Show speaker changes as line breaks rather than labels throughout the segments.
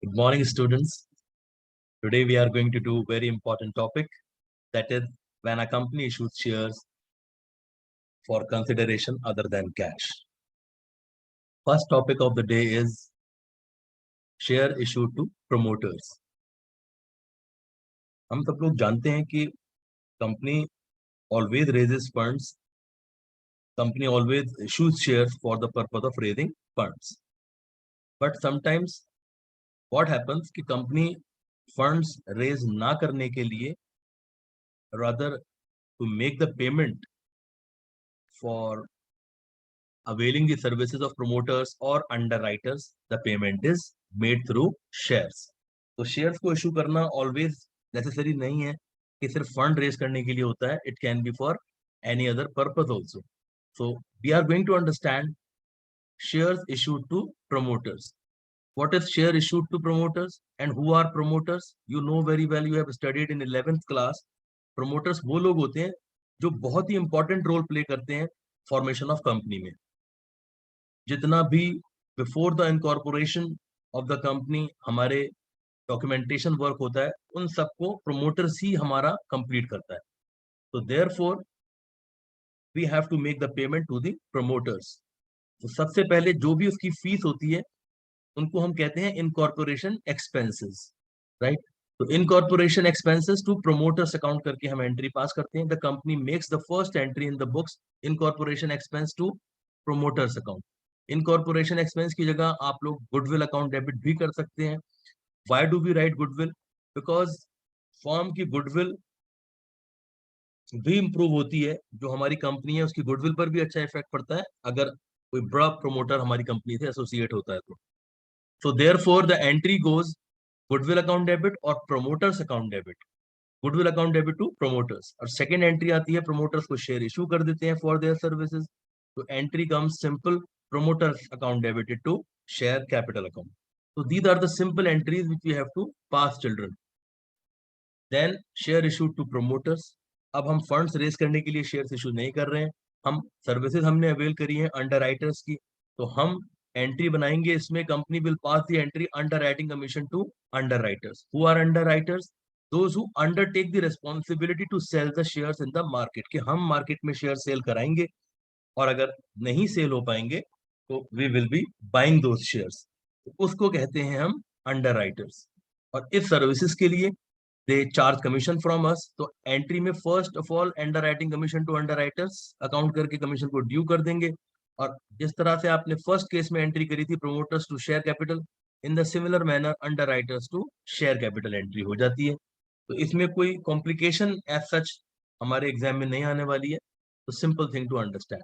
Good morning, students. Today we are going to do very important topic, that is when a company issues shares for consideration other than cash. First topic of the day is share issued to promoters. हम सब लोग जानते हैं कि company always raises funds. Company always issues shares for the purpose of raising funds. But sometimes what happens कि company funds raise ना करने के लिए rather to make the payment for availing the services of promoters or underwriters, the payment is made through shares. तो shares को issue करना always necessary नहीं है कि सिर्फ fund raise करने के लिए होता है. It can be for any other purpose also. So we are going to understand shares issued to promoters. What is share issued to promoters and who are promoters? You know very well, you have studied in 11th class. Promoters वो लोग होते हैं जो बहुत ही important role play करते हैं formation of company में. जितना भी before the incorporation of the company हमारे डॉक्यूमेंटेशन वर्क होता है, उन सबको प्रोमोटर्स ही हमारा कंप्लीट करता है. तो therefore we have to make the payment to the promoters. तो सबसे पहले जो भी उसकी फीस होती है उनको हम कहते हैं इनकॉर्पोरेशन एक्सपेंसेस, राइट. तो incorporation expenses to promoters account करके हम एंट्री पास करते हैं. The company makes the first entry in the books incorporation expense to promoters account. Incorporation expense की जगह आप लोग गुडविल अकाउंट डेबिट भी कर सकते हैं. Why do we write goodwill? Because firm की गुडविल भी इंप्रूव होती है. जो हमारी कंपनी है उसकी गुडविल पर भी अच्छा इफेक्ट पड़ता है अगर कोई बड़ा प्रोमोटर हमारी कंपनी से एसोसिएट होता है तो. So therefore the entry goes goodwill account debit और promoters account debit. Goodwill account debit to promoters. और सेकेंड एंट्री आती है प्रोमोटर्स को शेयर इशू कर देते हैं फॉर देयर सर्विसेज. तो entry comes simple promoters account debited to share capital account. So these are the simple entries which we have to pass, children. Then share issued to promoters. अब हम funds raise करने के लिए shares issue नहीं कर रहे हैं, हम services हमने avail करी हैं underwriters की. तो हम entry बनाएंगे इसमें. company will pass the entry underwriting commission to underwriters. Who are underwriters? Those who undertake the responsibility to sell the shares in the market. कि हम market में share sell कराएंगे और अगर नहीं सेल हो पाएंगे तो we will be buying those shares. उसको कहते हैं हम अंडरराइटर्स. और इस सर्विसेज के लिए they charge commission from us. तो एंट्री में first of all underwriting commission to underwriters account करके कमीशन को ड्यू कर देंगे. और जिस तरह से आपने फर्स्ट केस में एंट्री करी थी promoters to share capital, in the similar manner underwriters to share capital entry हो जाती है. तो इसमें कोई कॉम्प्लिकेशन एज सच हमारे एग्जाम में नहीं आने वाली है. तो सिंपल थिंग टू अंडरस्टैंड.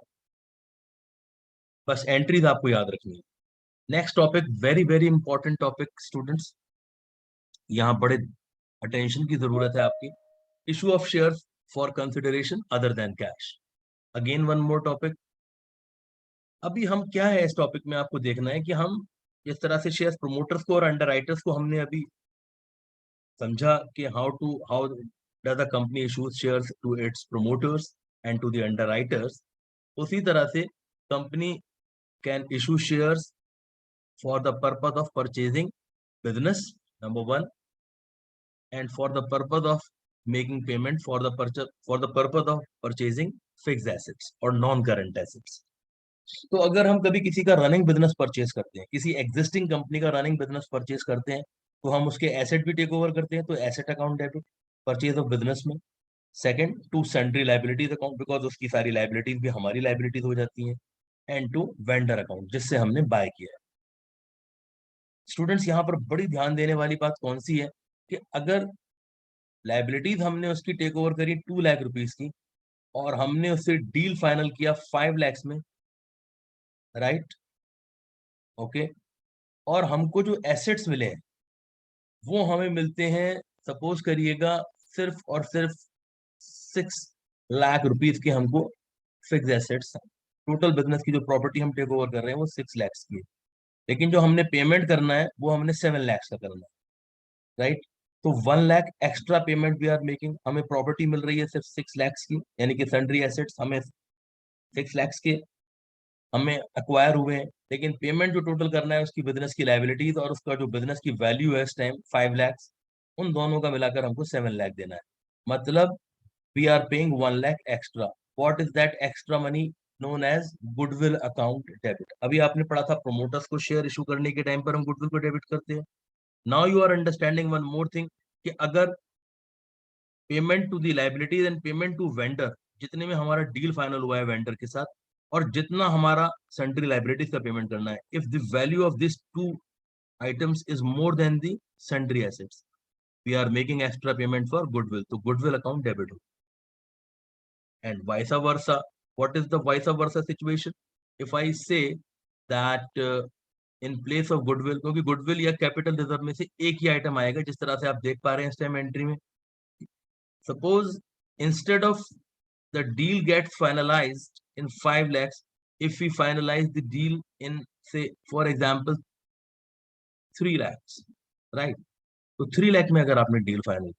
बस एंट्रीज आपको याद रखनी है. Next topic, very very important topic students, यहाँ बड़े अटेंशन की जरूरत है आपकी. Issue of shares for consideration other than cash. Again one more topic. अभी हम क्या है इस टॉपिक में आपको देखना है कि हम जिस तरह से शेयर्स प्रोमोटर्स को और अंडरराइटर्स को हमने अभी समझा कि how does the company issues shares to its promoters and to the underwriters, उसी तरह से company can issue shares for the purpose of purchasing business, number one, and for the purpose of making payment for the purpose of purchasing fixed assets or non-current assets. तो अगर हम कभी किसी का running business purchase करते हैं, किसी existing company का रनिंग बिजनेस परचेज करते हैं, तो हम उसके एसेट भी टेक ओवर करते हैं. तो asset account debit purchase of business में. Second, to sundry liabilities account, because उसकी सारी लाइबिलिटीज भी हमारी लाइबिलिटीज हो जाती हैं. एंड टू वेंडर अकाउंट, जिससे हमने बाय किया है. स्टूडेंट्स यहाँ पर बड़ी ध्यान देने वाली बात कौन सी है कि अगर लाइबिलिटीज हमने उसकी टेक ओवर करी 2 लाख रुपीस की और हमने उससे डील फाइनल किया 5 लाख में, राइट, ओके, और हमको जो एसेट्स मिले हैं वो हमें मिलते हैं, सपोज करिएगा, सिर्फ और सिर्फ 6 लाख रुपीस के हमको फिक्स एसेट्स. टोटल बिजनेस की जो प्रॉपर्टी हम टेक ओवर कर रहे हैं वो 6 लाख की है, लेकिन जो हमने पेमेंट करना है वो हमने 7 लाख का करना है, राइट. तो 1 lakh extra payment we are making. हमें प्रॉपर्टी मिल रही है सिर्फ 6 लाख की, यानी कि सन्ड्री एसेट्स हमें 6 लाख के, हमें अक्वायर हुए हैं, लेकिन पेमेंट जो टोटल करना है उसकी बिजनेस की लाइबिलिटीज और उसका जो बिजनेस की वैल्यू है इस टाइम 5 लाख, उन दोनों का मिलाकर हमको 7 लाख देना है। मतलब we are paying 1 lakh extra. What is that extra money? Known as goodwill account debit. अभी आपने पढ़ा था प्रोमोटर्स को शेयर इशू करने के टाइम पर हम गुडविल को डेबिट करते हैं। Now you are understanding one more thing कि अगर payment to the liabilities and payment to vendor, जितने में हमारा डील फाइनल हुआ है वेंडर के साथ, और जितना हमारा सेंट्री लाइबिलिटीज का पेमेंट करना है, if the value of this two items is more than the sundry assets, we are making extra payment for goodwill, तो goodwill account debit हो। And vice versa, what is the vice versa situation? If I say that in place of goodwill, क्योंकि goodwill या capital reserve में से एक ही item आएगा, जिस तरह से आप देख पा रहे हैं इस टाइम एंट्री में। Suppose instead of the deal gets finalized in 5 lakhs, if we finalize the deal in, say for example 3 lakhs, right? तो 3 लाख में अगर आपने डील फाइनल,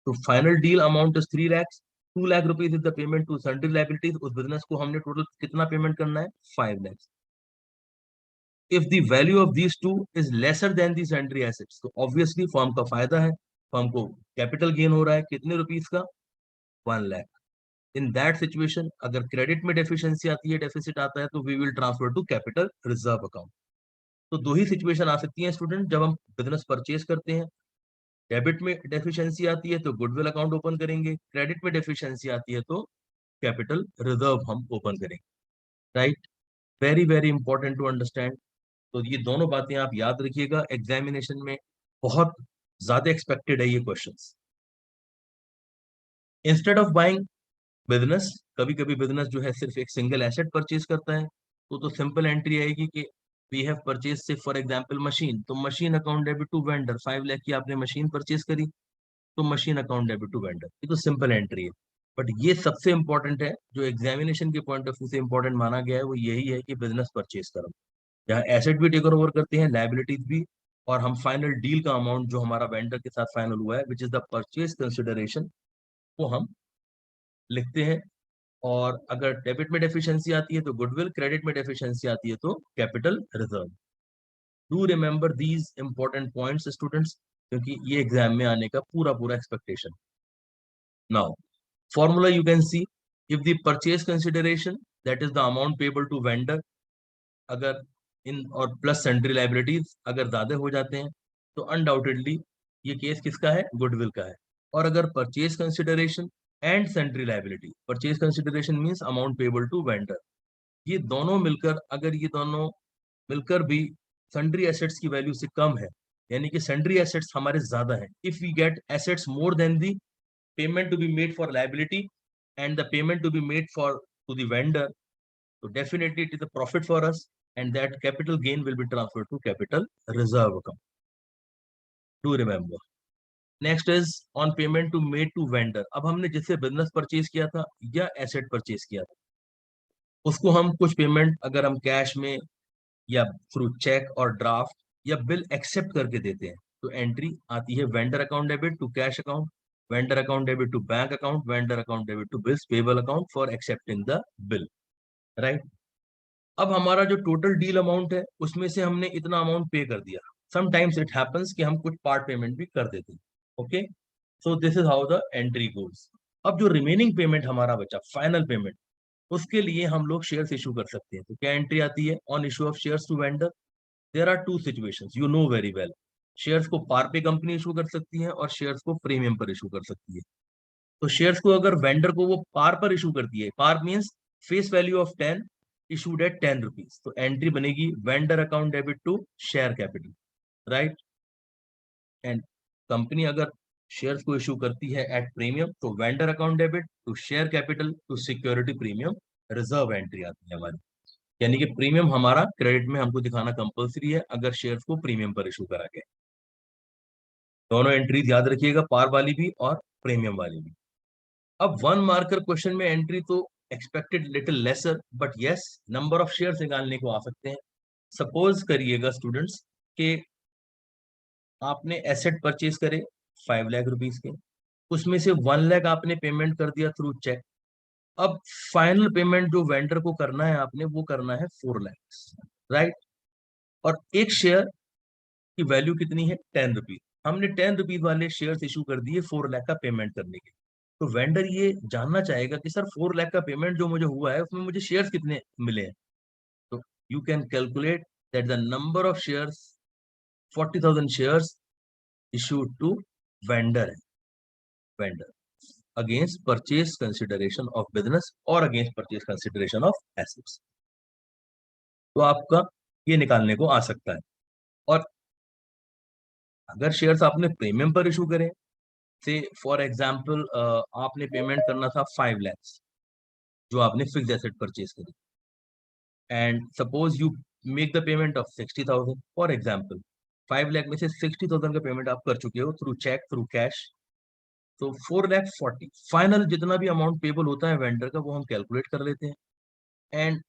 तो final deal amount is 3 lakhs, 2 lakh rupees is the payment to sundry liabilities. उस business को हमने total कितना payment करना है? 5 lakhs। If the value of these two is lesser than the sundry assets, तो ऑब्वियसली फर्म का फायदा है, फर्म को कैपिटल गेन हो रहा है, कितने रुपीज का? 1 लाख। इन दैट सिचुएशन अगर क्रेडिट में डेफिशिएंसी आती है, डेफिसिट आता है, तो we will transfer to capital reserve account. तो दो ही सिचुएशन आ सकती है स्टूडेंट, जब हम बिजनेस परचेज करते हैं, डेबिट में डेफिशिएंसी आती है तो गुडविल अकाउंट ओपन करेंगे, क्रेडिट में डेफिशिएंसी आती है तो कैपिटल रिजर्व हम ओपन करेंगे, right? Very very important to understand. तो ये दोनों बातें आप याद रखिएगा, एग्जामिनेशन में बहुत ज्यादा एक्सपेक्टेड है ये questions. Instead of buying business, कभी कभी बिजनेस जो है सिर्फ एक सिंगल एसेट परचेज करता है, तो सिंपल एंट्री आएगी कि वी हैव परचेज से फॉर एग्जांपल मशीन, तो machine account debit to vendor, 5 lakh की आपने मशीन परचेज करी, तो machine account debit to vendor. ये तो सिंपल एंट्री है। बट ये सबसे इंपॉर्टेंट है, जो एग्जामिनेशन के पॉइंट ऑफ व्यू से इंपॉर्टेंट माना गया है, वो यही है कि बिजनेस परचेज करो, जहाँ एसेट भी टेक ओवर करते हैं, लायबिलिटीज भी, और हम फाइनल डील का अमाउंट जो हमारा वेंडर के साथ फाइनल हुआ है, which is the purchase consideration, वो हम लिखते हैं। और अगर डेबिट में डेफिशिएंसी आती है तो गुडविल, क्रेडिट में डेफिशिएंसी आती है तो capital reserve. Do remember these important points students, क्योंकि ये एग्जाम में आने का पूरा पूरा expectation. Now formula you can see, if the purchase consideration, that is the amount payable to vendor, अगर इन और प्लस सेंट्री लाइबिलिटीज अगर ज्यादा हो जाते हैं, तो अनडाउटेडली ये केस किसका है? गुडविल का है। और अगर purchase consideration and sundry liability, purchase consideration means amount payable to vendor, ये दोनों मिलकर, अगर ये दोनों मिलकर भी सन्ड्री एसेट्स की वैल्यू से कम है, यानी कि सन्ड्री एसेट्स हमारे ज्यादा है, if we get assets more than the payment to be made for liability and the payment to be made for to the vendor, so definitely it is a profit for us, and that capital gain will be transferred to capital reserve account. Do remember. Next is on payment to made to vendor। अब हमने जिससे business purchase किया था या asset purchase किया था, उसको हम कुछ पेमेंट अगर हम कैश में या थ्रू चेक और ड्राफ्ट या बिल एक्सेप्ट करके देते हैं, तो एंट्री आती है vendor account debit to cash account, vendor account debit to bank account, vendor account debit to bills payable account for accepting the bill, right? अब हमारा जो टोटल डील अमाउंट है उसमें से हमने इतना अमाउंट पे कर दिया। समटाइम्स इट हैपेंस कि हम कुछ पार्ट पेमेंट भी कर देते हैं। Okay, so this is how the entry goes. अब जो रिमेनिंग पेमेंट हमारा बचा, फाइनल पेमेंट, उसके लिए हम लोग शेयर्स इशू कर सकते हैं। तो क्या एंट्री आती है? On issue of shares to vendor, there are two situations, you know very well. Shares को पार पे कंपनी इशू कर सकती है और शेयर्स को प्रीमियम पर इशू कर सकती है। तो शेयर्स को अगर वेंडर को वो पार पर इशू करती है, par means face value of 10 issued at 10 rupees, तो एंट्री बनेगी vendor account debit to share capital, right? And company अगर शेयर्स को इशू करती है एट प्रीमियम, तो vendor account debit to share capital to security premium reserve entry आती है हमारी। यानी कि प्रीमियम हमारा क्रेडिट में हमको दिखाना कंपलसरी है अगर शेयर्स को प्रीमियम पर इशू करा गया। दोनों एंट्रीज याद रखिएगा, पार वाली भी और प्रीमियम वाली भी। अब वन मार्कर क्वेश्चन में एंट्री तो expected little lesser, but yes number of shares निकालने को आ सकते हैं। सपोज करिएगा स्टूडेंट्स कि आपने एसेट परचेज करे 5 लाख रुपीज के, उसमें से 1 लाख आपने पेमेंट कर दिया थ्रू चेक, अब फाइनल पेमेंट जो वेंडर को करना है आपने, वो करना है 4 लाख, राइट। और एक शेयर की वैल्यू कितनी है, 10 रुपीज। हमने 10 रुपीज वाले शेयर्स इशू कर दिए 4 लाख का पेमेंट करने के। तो वेंडर ये जानना चाहेगा कि सर 4 लाख का पेमेंट जो मुझे हुआ है उसमें मुझे शेयर्स कितने मिले हैं। तो you can calculate that the number of shares, 40,000 shares issued to vendor है, vendor against purchase consideration of business or against purchase consideration of assets। तो आपका ये निकालने को आ सकता है। और अगर शेयर्स आपने प्रीमियम पर इशू करें, से फॉर एग्जांपल आपने पेमेंट करना था 5 lakhs जो आपने फिक्स एसेट परचेज करी, and suppose you make the payment of 60,000 for example. 5 lakh में से 60,000 का पेमेंट आप कर चुके हो थ्रू चेक, थ्रू कैश। तो 4,40,000 फाइनल जितना भी अमाउंट पेबल होता है वेंडर का वो हम कैलकुलेट कर लेते हैं। एंड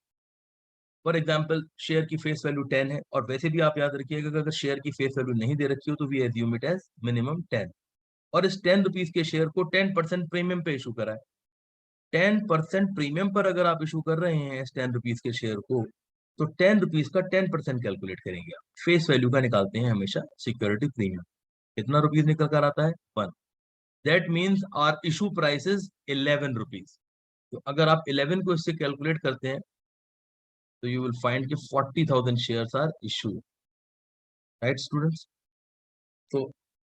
फॉर एग्जांपल शेयर की फेस वैल्यू 10 है, और वैसे भी आप याद रखिएगा कि अगर शेयर की फेस वैल्यू नहीं दे रखी हो तो we assume it as minimum 10। और इस 10 रुपीज के शेयर को 10% प्रीमियम पे इशू करा है। 10% प्रीमियम पर अगर आप इशू कर रहे हैं इस 10 रुपीज के शेयर को, तो 10 रुपीज का 10% कैलकुलेट करेंगे आप। फेस वैल्यू का निकालते हैं हमेशा सिक्योरिटी प्रीमियम। कितना रुपीज निकल कर आता है, 1। That means our issue price is 11 rupees. तो अगर आप 11 को इससे कैलकुलेट करते हैं तो यू विल फाइंड कि 40,000 shares are issue, right students. तो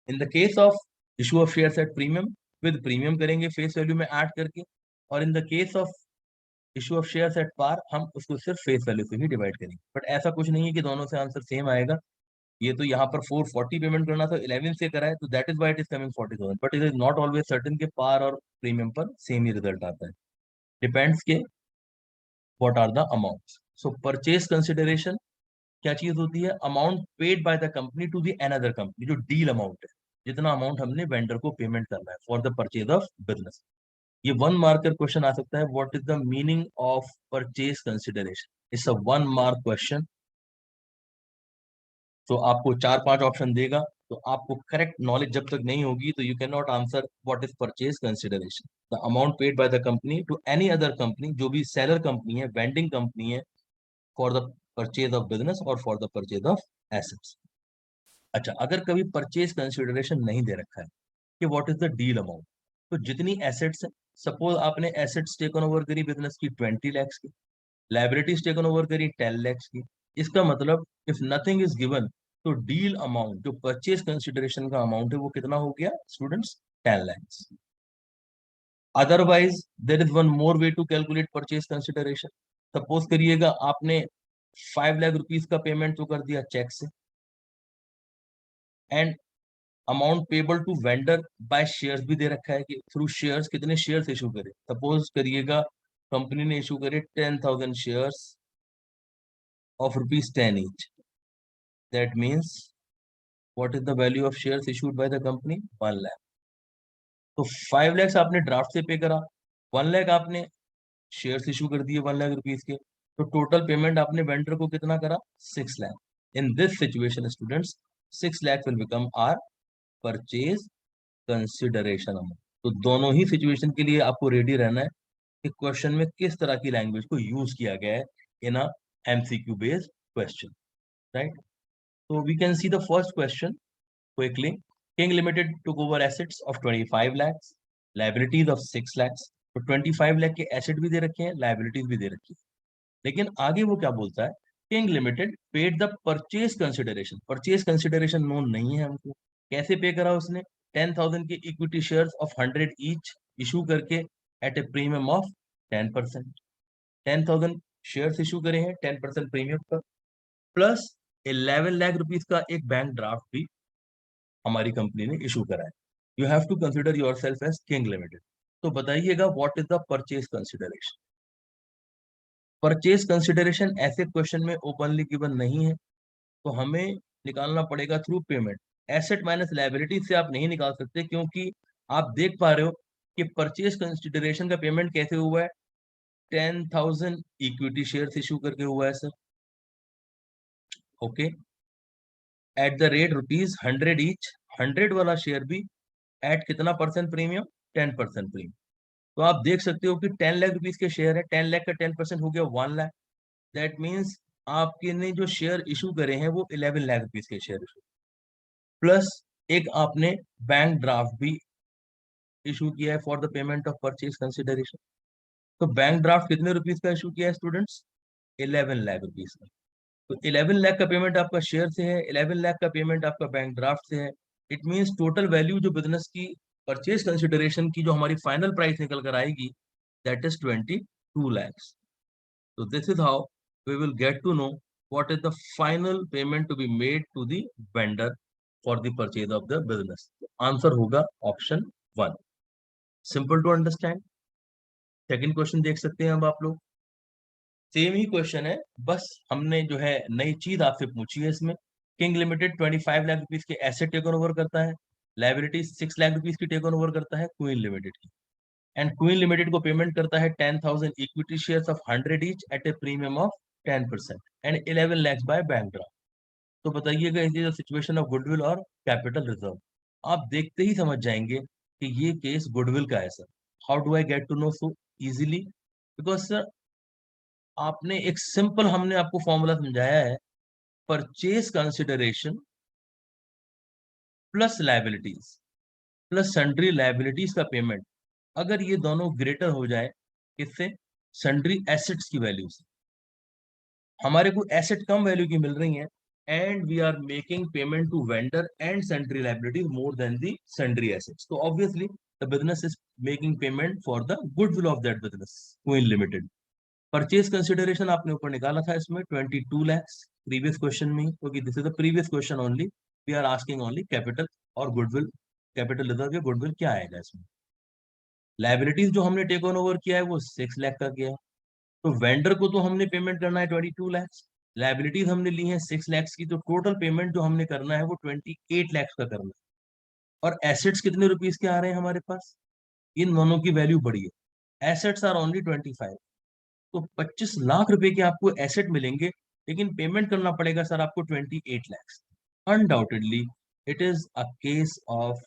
in the case of issue of shares at premium, with premium करेंगे फेस वैल्यू में ऐड करके। और in the case of issue of shares at par, हम उसको सिर्फ face value से ही डिवाइड करेंगे। बट ऐसा कुछ नहीं है कि दोनों से आंसर सेम आएगा। ये तो यहाँ पर 440 पेमेंट करना था, 11 से करा है, तो that is why it is coming 40,000। But it is not always certain के पार और प्रीमियम पर सेम ही रिजल्ट आता है। डिपेंड्स के what are the amount. So purchase consideration क्या चीज होती है, amount paid by the company to the another company, जो डील अमाउंट है, जितना अमाउंट हमने वेंडर को पेमेंट करना है for the purchase of business. ये 1 मार्कर क्वेश्चन आ सकता है, what is the meaning of purchase consideration. It's a 1 mark question. तो आपको 4-5 ऑप्शन देगा, तो आपको करेक्ट नॉलेज जब तक नहीं होगी तो you can not answer what is purchase consideration. The amount paid by the company to any other company, जो भी सेलर कंपनी है, वेंडिंग कंपनी है, for the purchase of business और for the purchase of assets. अच्छा, अगर कभी purchase consideration नहीं दे रखा है कि what is the deal amount, तो जितनी एसेट्स है, सपोज आपने एसेट्स टेकन ओवर करी बिजनेस की 20 lakhs की, लाइबिलिटीज टेकन ओवर करी 10 lakhs की। इसका मतलब इफ नथिंग इज गिवन, तो डील अमाउंट जो परचेज कंसिडरेशन का अमाउंट है वो कितना हो गया students, 10 lakhs। Otherwise there is one more way to calculate purchase consideration. Suppose करिएगा आपने 5 लाख रुपीज का पेमेंट तो कर दिया चेक से, and amount payable to vendor by shares भी दे रखा है कि थ्रू शेयर्स कितने शेयर्स इशू करे। सपोज करिएगा कंपनी ने इशू करे 10,000 shares of ₹10 each. That means what is the value of shares issued by the company, 1 lakh. तो 5 lakhs आपने ड्राफ्ट से पे करा, 1 लाख आपने शेयर्स इशू कर दिए 1 लाख रुपीज के, तो टोटल पेमेंट आपने वेंडर को कितना करा, 6 lakh. In this situation students, 6 lakh will become our purchase consideration amount. तो दोनों ही सिचुएशन के लिए आपको रेडी रहना है कि क्वेश्चन में किस तरह की लैंग्वेज को यूज किया गया है in a MCQ based question, right. So we can see the first question quickly. King Limited took over assets of 25 lakhs, liabilities of 6 lakhs. तो 25 लाख के एसेट भी दे रखे हैं, लाइबिलिटीज भी दे रखी है। लेकिन आगे वो क्या बोलता है, king limited paid the purchase consideration. Purchase consideration known नहीं है हमको, कैसे पे करा उसने, 10,000 के equity shares of 100 each issue करके at a premium of 10%। 10,000 shares issue करे हैं 10% प्रीमियम पर, प्लस 11 लाख रुपीज का एक बैंक ड्राफ्ट भी हमारी कंपनी ने इशू करा है। You have to consider yourself as King Limited. तो बताइएगा what is the purchase consideration. Purchase consideration ऐसे क्वेश्चन में ओपनली गिवन नहीं है, तो हमें निकालना पड़ेगा through payment. Asset minus liability से आप नहीं निकाल सकते, क्योंकि आप देख पा रहे हो कि परचेज कंसिडरेशन का पेमेंट कैसे हुआ है, 10,000 इक्विटी शेयर्स इशू करके हुआ है sir, okay, at the rate ₹100 each. 100 वाला शेयर भी एट कितना परसेंट प्रीमियम, 10% प्रीमियम। तो आप देख सकते हो कि 10 लाख रुपीज के शेयर है, 10 लाख का 10% हो गया 1 लाख। दैट मीन्स आपके ने जो शेयर इशू करे हैं वो 11 लाख रुपीज के शेयर इशू, प्लस एक आपने बैंक ड्राफ्ट भी इशू किया है for the payment of purchase consideration. तो बैंक ड्राफ्ट कितने रुपीज का इशू किया है स्टूडेंट्स? 11 लाख रुपीज का। तो 11 लाख का पेमेंट आपका शेयर से है, 11 लाख का पेमेंट आपका बैंक ड्राफ्ट से है। इट मीन्स टोटल वैल्यू जो बिजनेस की परचेज कंसिडरेशन की जो हमारी फाइनल प्राइस निकल कर आएगी, that is 22 lakhs. So this is how we will get to know what is the final payment to be made to the vendor for the purchase of the business. Answer होगा option 1. Simple to understand. Second question देख सकते हैं अब आप लोग, same ही question है, बस हमने जो है नई चीज आपसे पूछी है इसमें। किंग लिमिटेड 25 लाख रुपीज के एसेट टेक ओवर करता है, लाइबिलिटी 6 लाख रुपीज की टेक ओवर करता है क्वीन लिमिटेड की, एंड क्वीन लिमिटेड को पेमेंट करता है 10,000 equity shares of 100 each at a premium of 10% and 11 lakhs by bank draft. तो बताइएगा is the situation of goodwill और कैपिटल रिजर्व। आप देखते ही समझ जाएंगे कि ये केस गुडविल का है sir. How do I get to know so easily? Because sir आपने एक सिंपल, हमने आपको फॉर्मूला समझाया है, purchase consideration plus liabilities plus sundry liabilities का पेमेंट, अगर ये दोनों ग्रेटर हो जाए किससे? सन्ड्री एसेट्स की वैल्यू से। हमारे को एसेट कम वैल्यू की मिल रही है and we are making payment to vendor and sundry liabilities more than the sundry assets, तो obviously the business is making payment for the goodwill of that business queen limited. Purchase consideration आपने ऊपर निकाला था इसमें 22 lakhs previous question में, क्योंकि this is the previous question only, we are asking only capital और goodwill, capital reserve या goodwill क्या आएगा इसमें। लाइबिलिटीज जो हमने टेक ओवर किया है वो 6 लाख का किया है, तो वेंडर को तो हमने पेमेंट करना है 22 lakhs, लाइबिलिटीज हमने ली है 6 lakhs की, तो टोटल पेमेंट जो हमने करना है वो 28 lakhs का करना है। और एसेट्स कितने रुपीज के आ रहे हैं हमारे पास? इन दोनों की वैल्यू बढ़ी है, एसेट्स आर ओनली 25, तो 25 लाख रुपए के आपको एसेट मिलेंगे, लेकिन पेमेंट करना पड़ेगा सर आपको 28 lakhs। Undoubtedly it is a case of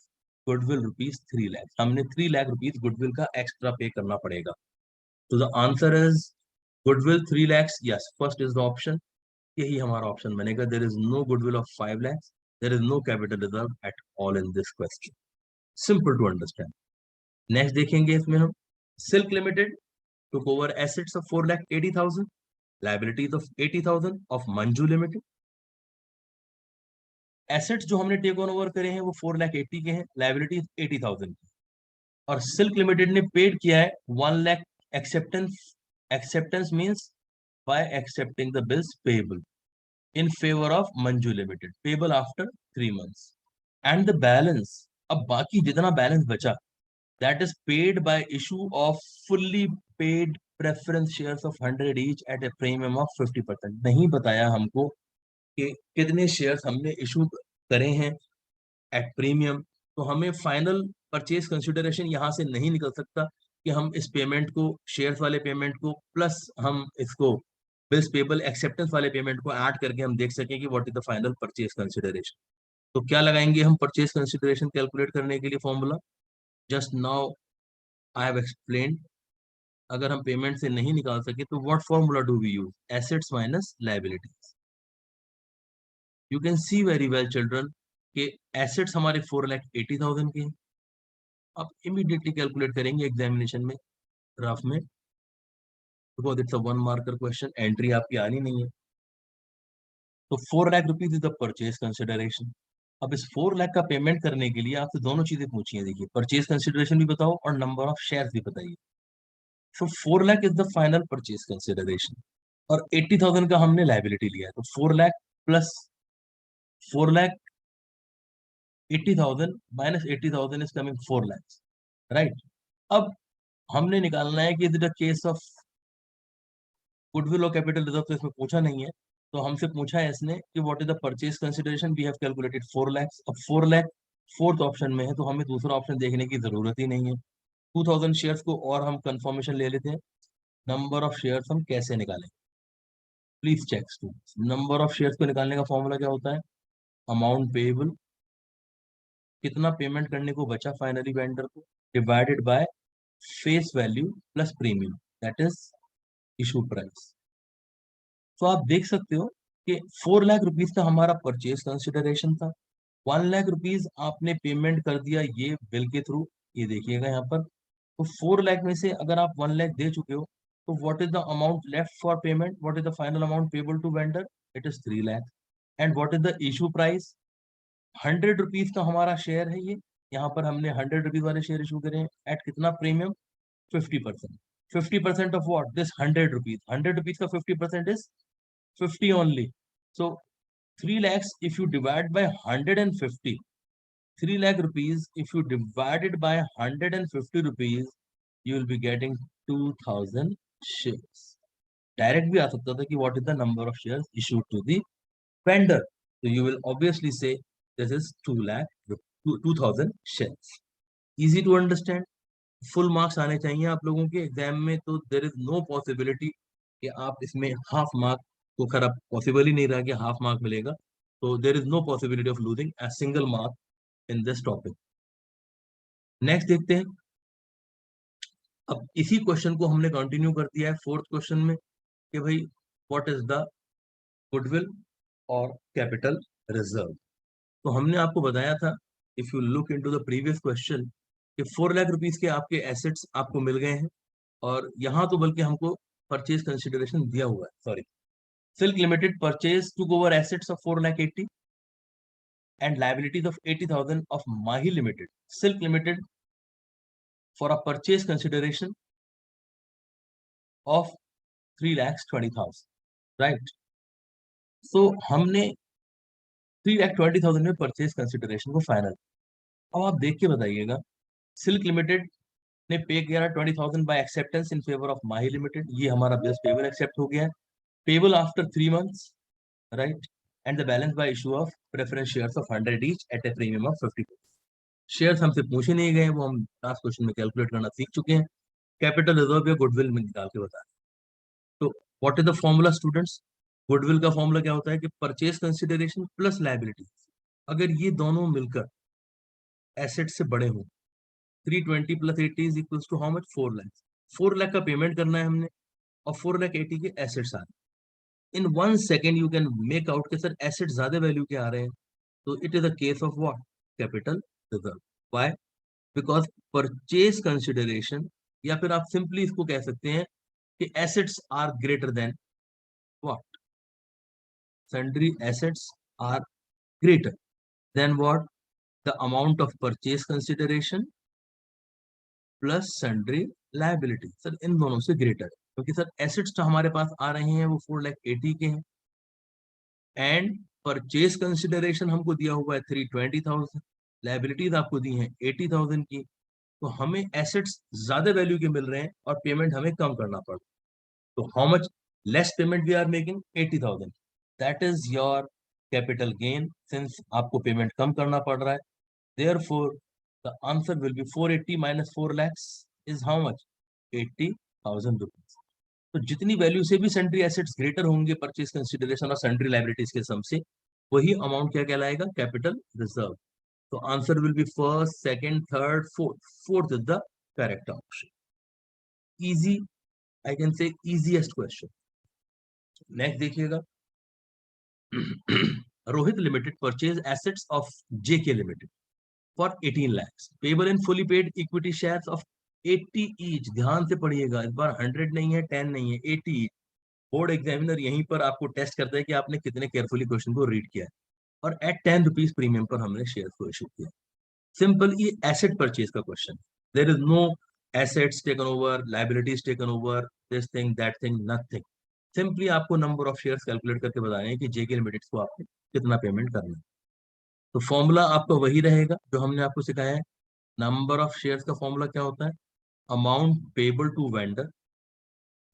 goodwill rupees 3 lakhs, हमने 3 लाख रुपीज गुडविल का एक्स्ट्रा पे करना पड़ेगा। तो the answer is goodwill 3 lakhs, yes, first is the option, यही हमारा ऑप्शन बनेगा। There is no goodwill of 5 lakhs, there is no capital reserve at all in this question. Simple to understand. Next देखेंगे इसमें हम, Silk Limited took over assets of 4,80,000, liabilities of 80,000 of Manju Limited. Assets जो हमने take over करे हैं वो 4,80,000 के हैं, लाइबिलिटीज 80,000 की, और सिल्क लिमिटेड ने पेड किया है 1 lakh acceptance. Acceptance means by accepting the bills payable in favour of Manju limited, payable after 3 months, and the balance, अब बाकी जितना बैलेंस बचा, that is paid by issue of fully paid preference shares of 100 each at a premium of 50%। नहीं बताया हमको कि कितने shares हमने इशू करे हैं एट प्रीमियम, तो हमें फाइनल परचेज कंसिडरेशन यहाँ से नहीं निकल सकता कि हम इस पेमेंट को, शेयर्स वाले पेमेंट को प्लस हम इसको बिल्स पेबल एक्सेप्टेंस वाले पेमेंट को ऐड करके हम देख सकें कि what is the final purchase consideration. तो क्या लगाएंगे हम परचेज कंसिडरेशन कैलकुलेट करने के लिए formula? Just now I have explained. अगर हम पेमेंट से नहीं निकाल सके तो what formula do we use? Assets minus liabilities. You can see very well children कि एसेट्स हमारे 4,80,000 के हैं। आप इमीडिएटली कैलकुलेट करेंगे एग्जामिनेशन में, रफ में, because it's a 1 marker question, entry आपकी आनी नहीं है। तो 4 lakh rupees is the purchase consideration. अब इस 4 लाख का पेमेंट करने के लिए आपसे दोनों चीजें पूछी है, देखिए परचेज कंसिडरेशन भी बताओ और नंबर ऑफ शेयर्स भी बताइए। So 4 lakh is the final purchase consideration और 80,000 का हमने लाइबिलिटी लिया है, तो 4 lakh plus 4 lakh 80,000 minus 80,000 is coming 4 lakhs, right. अब हमने निकालना है कि is the case of goodwill और कैपिटल रिजर्व, तो इसमें पूछा नहीं है, तो हमसे पूछा है इसने कि what is the purchase consideration, we have calculated 4 lakhs। अब 4 लाख फोर्थ ऑप्शन में है, तो हमें दूसरा ऑप्शन देखने की जरूरत ही नहीं है। 2,000 शेयर्स को और हम कंफर्मेशन ले लेते हैं, नंबर ऑफ शेयर्स हम कैसे निकालें? Please check students, number of shares को निकालने का फॉर्मूला क्या होता है? अमाउंट पेएबल, कितना पेमेंट करने को बचा फाइनली वेंडर को, divided by face value plus premium, that is issue price. तो आप देख सकते हो कि 4 लाख रुपीज का हमारा परचेज कंसिडरेशन था, 1 लाख रुपीज आपने पेमेंट कर दिया ये बिल के थ्रू, ये देखिएगा यहाँ पर। तो 4 लाख में से अगर आप 1 लाख दे चुके हो, तो what is the amount left for payment, what is the final amount payable to vendor, it is 3 lakh. And what is the issue price, 100 rupees का हमारा शेयर है ये, यहाँ पर हमने 100 रुपीज वाले शेयर इशू करे हैं एट कितना premium, 50%। 50% of what, this 100 rupees, 100 rupees का 50% is 50 only. So 3 lakhs, if you divide by 150, 3 lakh rupees, if you divide it by 150 rupees, you will be getting 2000 shares. Direct भी आ सकता था कि what is the number of shares issued to the vendor. So you will obviously say this is 2000 shares. Easy to understand. Full marks आने चाहिए आप लोगों के exam में, तो देर इज नो पॉसिबिलिटी कि आप इसमें हाफ मार्क को खराब, पॉसिबल ही नहीं रहा कि हाफ मार्क मिलेगा। तो there is no possibility of losing a single mark in this topic. Next देखते हैं। अब इसी क्वेश्चन को हमने कंटिन्यू कर दिया है फोर्थ क्वेश्चन में कि भाई व्हाट इज द गुडविल और कैपिटल रिजर्व। तो हमने आपको बताया था, if you look into the previous question, कि 4 लाख रुपीस के आपके एसेट्स आपको मिल गए हैं, और यहाँ तो बल्कि हमको परचेज कंसिडरेशन दिया हुआ है, sorry, silk limited purchase took over assets of 4 lakh 80 and liabilities of 80,000 of Mahi Limited, Silk Limited, for a purchase consideration of 3 lakhs 20,000, right? So हमने 3 लाख 20,000 में परचेज कंसिडरेशन को फाइनल। अब आप देख के बताइएगा, सिल्क लिमिटेड ने पे किया 20,000 by acceptance in favour of Mahi Limited, ये हमारा बेस पेबल एक्सेप्ट हो गया है, payable after 3 months, right, and the balance by issue of preference shares of 100 each at a premium of 50। Shares हमसे पूछे नहीं गए, वो हम लास्ट क्वेश्चन में कैलकुलेट करना सीख चुके हैं। कैपिटल रिजर्व या गुडविल में निकाल के बताएं। तो what is the formula students, goodwill का फॉर्मूला क्या होता है कि परचेज कंसिडरेशन प्लस लायबिलिटी, अगर ये दोनों मिलकर एसेट से बड़े हों, 320 plus 80 is equals to how much, 4 lakh. 4 lakh का पेमेंट करना है हमने, और 4 लाख 80 के एसेट्स आ रहे हैं। In 1 second you can make out के सर एसेट ज्यादा वैल्यू के आ रहे हैं। तो it is a case of what, capital reserve. Why, because purchase consideration, या फिर आप सिंपली इसको कह सकते हैं कि assets are greater than what, sundry assets are greater than what, the amount of purchase consideration plus sundry liability। Sir इन दोनों से ग्रेटर, क्योंकि सर एसेट्स तो हमारे पास आ रहे हैं वो 4 लाख 80 के हैं, एंड परचेज कंसिडरेशन हमको दिया हुआ है 320,000, लाइबिलिटीज आपको दी हैं 80,000 की। तो हमें एसेट्स ज्यादा वैल्यू के मिल रहे हैं और पेमेंट हमें कम करना पड़ रहा है। तो how much less payment we are making, 80,000, that is your capital gain, since आपको पेमेंट कम करना पड़ रहा है। Therefore, the answer will be 480 minus 4 lakhs is how much? 80,000 rupees. तो जितनी वैल्यू से भी सन्ड्री एसेट्स ग्रेटर होंगे परचेज कंसिडरेशन और सन्ड्री लाइबिलिटीज के सम से, वही अमाउंट क्या कहलाएगा, कैपिटल रिजर्व। तो answer will be first, second, third, fourth. Fourth is the correct option. Easy, I can say easiest question. Next देखिएगा। Rohit limited purchase assets of JK limited for 18 lakhs, payable in fully paid equity shares of 80 each। ध्यान से पढ़िएगा, इस बार 100 नहीं है, 10 नहीं है, 80 each। Board examiner यहीं पर आपको टेस्ट करता है कि आपने कितने केयरफुली क्वेश्चन को रीड किया है, और एट 10 रुपीज प्रीमियम पर हमने शेयर को इशू किया। सिंपल, ये एसेट परचेज का question, there is no assets taken over, liabilities taken over, this thing that thing, nothing. Simply आपको नंबर ऑफ शेयर्स कैलकुलेट करके बताने हैं कि जेके लिमिटेड को आपने कितना पेमेंट करना है। तो फॉर्मूला आपका वही रहेगा जो हमने आपको सिखाया है। नंबर ऑफ शेयर्स का फॉर्मूला क्या होता है, अमाउंट पेबल टू वेंडर,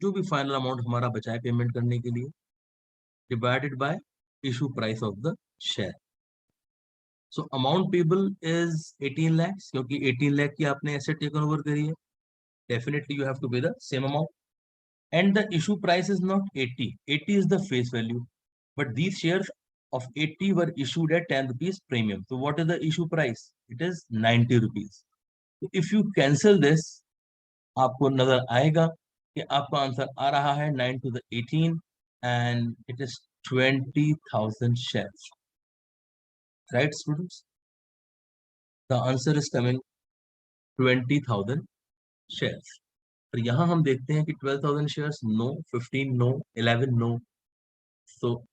जो भी फाइनल अमाउंट हमारा बचा है पेमेंट करने के लिए, divided by issue price of the share. So amount payable is 18 lakh, क्योंकि 18 लाख की आपने एसेट टेकन ओवर करी है, डेफिनेटली यू हैव टू पे the same amount. And the issue price is not 80, 80 is the face value, but these shares of 80 were issued at 10 rupees premium. So what is the issue price? It is 90 rupees. So if you cancel this, आपको नजर आएगा कि आपका answer आ रहा है 9 to the 18 and it is 20,000 shares. Right, students? The answer is coming 20,000 shares. पर यहाँ हम देखते हैं कि 12,000 shares no, 15 no, 11 no. So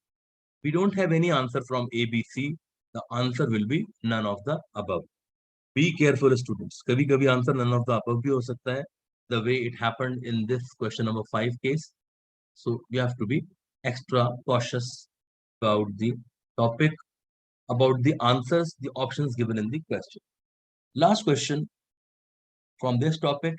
we don't have any answer from A, B, C. The answer will be none of the above. Be careful, students. कभी कभी answer none of the above भी हो सकता है. The way it happened in this question number 5 case. So you have to be extra cautious about the topic, about the answers, the options given in the question. Last question from this topic.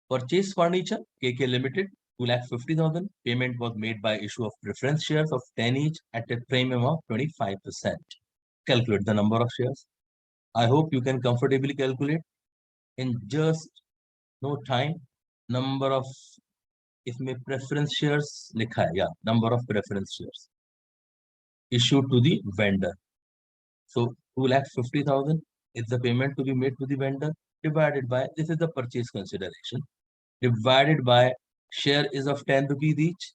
Purchase furniture, KK Limited, 2,50,000. Payment was made by issue of preference shares of 10 each at a premium of 25%. Calculate the number of shares. I hope you can comfortably calculate in just no time. Number of, इसमें preference shares लिखा है, yeah, number of preference shares issued to the vendor. So 2,50,000 is the payment to be made to the vendor, divided by, this is the purchase consideration, divided by share is of 10 rupees each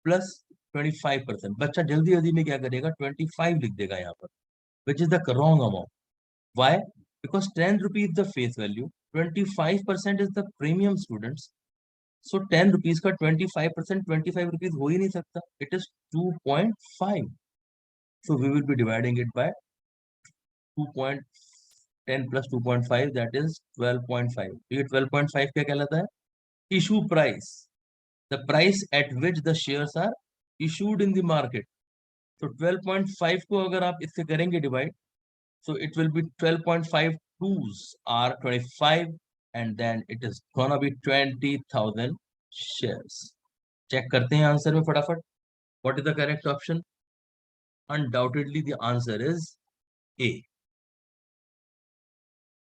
plus 25%. बच्चा जल्दी जल्दी में क्या करेगा, 25 लिख देगा यहाँ पर, which is the wrong amount. Why? Because 10 rupees the face value, 25% is the premium, students. So 10 rupees का 25%, 25 rupees हो ही नहीं सकता. It is 2.5. So we will be dividing it by 2.10 plus 2.5, that is 12.5. ये 12.5 क्या कहलाता है? Issue price, the price at which the shares are issued in the market. So 12.5 को अगर आप इससे करेंगे divide, so it will be 12.5 2s are 25 and then it is gonna be 20,000 shares. Check करते हैं आंसर में फटाफट. What is the correct option? Undoubtedly the answer is A.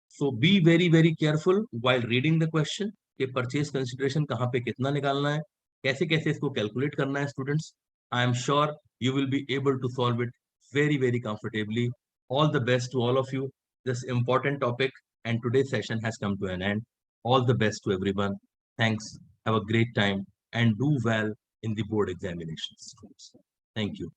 So be very careful while reading the question कि purchase consideration कहाँ पे कितना निकालना है, कैसे कैसे इसको calculate करना है, students. I am sure you will be able to solve it very comfortably. All the best to all of you. This important topic and today's session has come to an end. All the best to everyone. Thanks. Have a great time and do well in the board examinations. Thank you.